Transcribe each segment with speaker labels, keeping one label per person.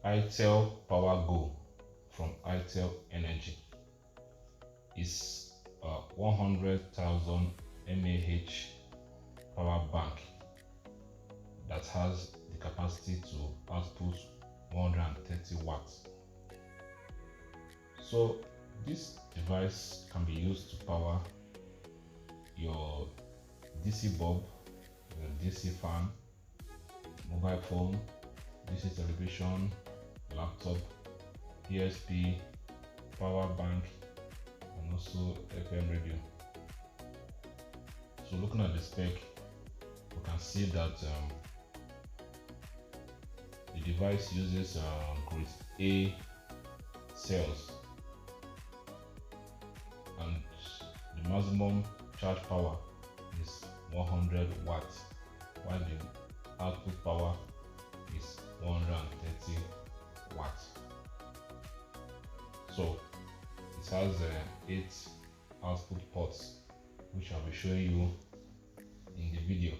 Speaker 1: itel Power Go from itel Energy. Is a 100,000 mAh power bank that has the capacity to output 130 watts. So this device can be used to power your DC bulb, your DC fan, mobile phone, DC television, laptop, PSP, power bank, and also FM radio. So looking at the spec, we can see that the device uses grade A cells, and the maximum charge power is 100 watts, while the output power is 130 watts. So it has 8 output ports, which I'll be showing you in the video.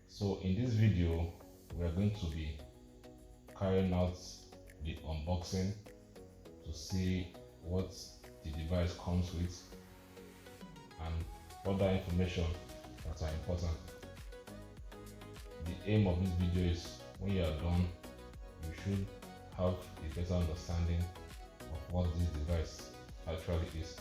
Speaker 1: So in this video, we are going to be carrying out the unboxing to see what the device comes with and other information that are important. The aim of this video is, when you are done, you should have a better understanding of what this device actually is.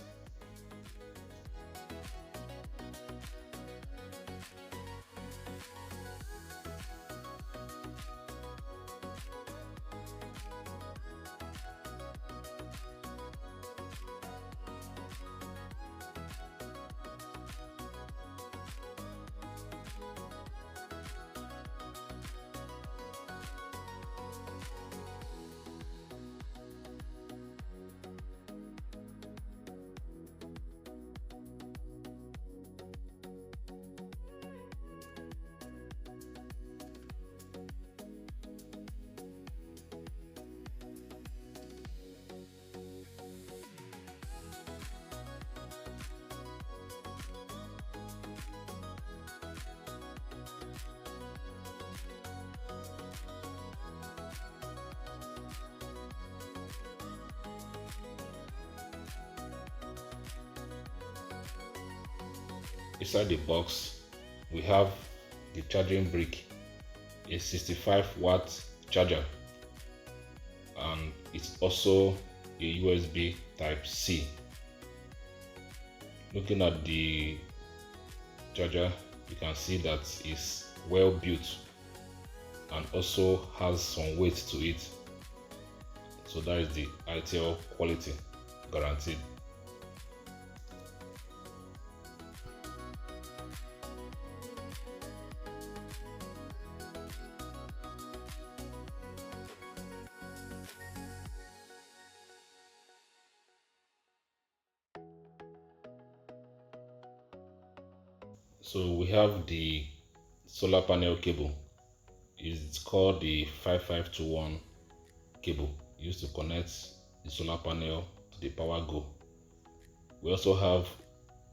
Speaker 1: Inside the box, we have the charging brick, a 65-watt charger, and it's also a USB Type-C. Looking at the charger, you can see that it's well built and also has some weight to it. So that is the itel quality guaranteed. So we have the solar panel cable. It's called the 5521 cable, used to connect the solar panel to the Power Go. We also have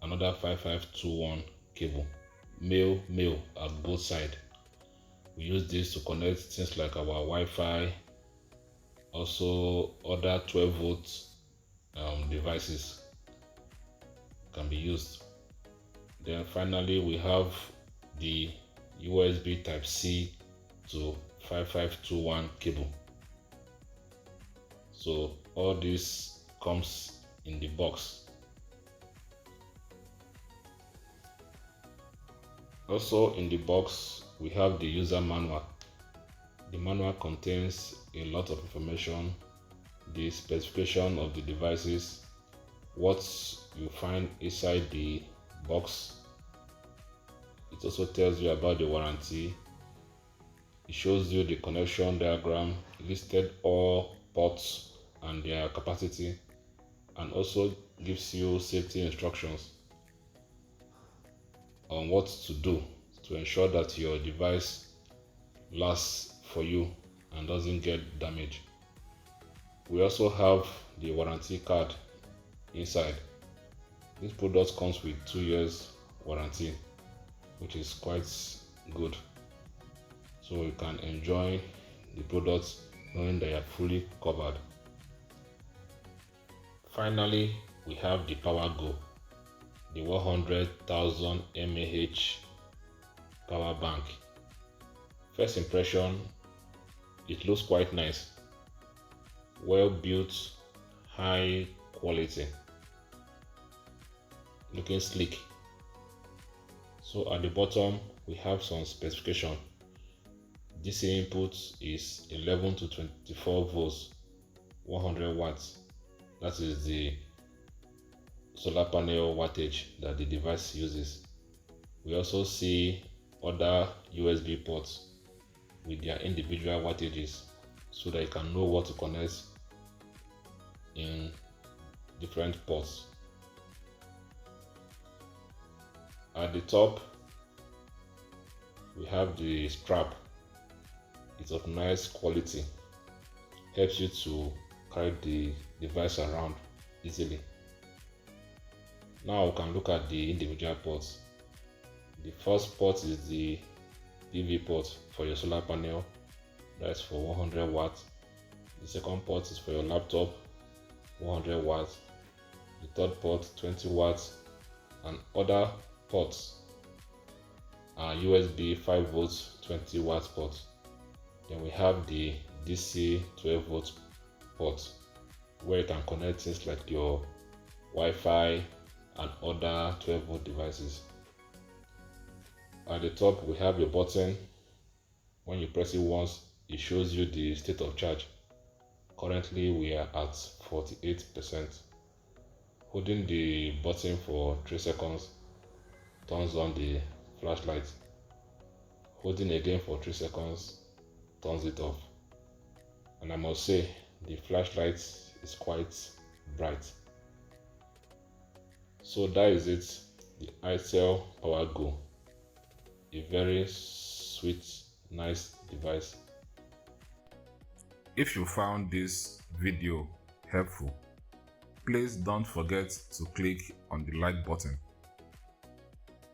Speaker 1: another 5521 cable, male at both sides. We use this to connect things like our Wi-Fi, also other 12-volt devices can be used. Then finally, we have the USB Type-C to 5521 cable. So all this comes in the box. Also in the box, we have the user manual. The manual contains a lot of information, the specification of the devices, what you find inside the box. It also tells you about the warranty. It shows you the connection diagram, listed all ports and their capacity, and also gives you safety instructions on what to do to ensure that your device lasts for you and doesn't get damaged. We also have the warranty card inside. This product comes with 2 years warranty, which is quite good. So you can enjoy the products knowing they are fully covered. Finally, we have the Power Go, the 100,000 mAh power bank. First impression, it looks quite nice, well built, high quality, looking sleek. So at the bottom we have some specification. DC input is 11 to 24 volts, 100 watts. That is the solar panel wattage that the device uses. We also see other USB ports with their individual wattages so that you can know what to connect in different ports. At the top we have the strap. It's of nice quality, helps you to carry the device around easily. Now we can look at the individual ports. The first port is the PV port for your solar panel, that's for 100 watts. The second port is for your laptop, 100 watts. The third port, 20 watts, and other ports are USB 5 volts 20 watts ports. Then we have the DC 12 volts port where you can connect things like your Wi-Fi and other 12 volt devices. At the top we have your button. When you press it once, it shows you the state of charge. Currently we are at 48%. Holding the button for 3 seconds turns on the flashlight. Holding again for 3 seconds turns it off. And I must say the flashlight is quite bright. So that is it, the itel Power Go, a very sweet, nice device.
Speaker 2: If you found this video helpful, please don't forget to click on the like button.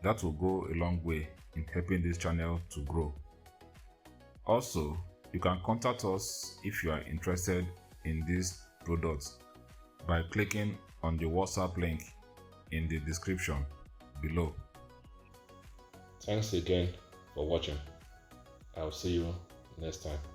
Speaker 2: That will go a long way in helping this channel to grow. Also, you can contact us if you are interested in these products by clicking on the WhatsApp link in the description below.
Speaker 1: Thanks again for watching. I'll see you next time.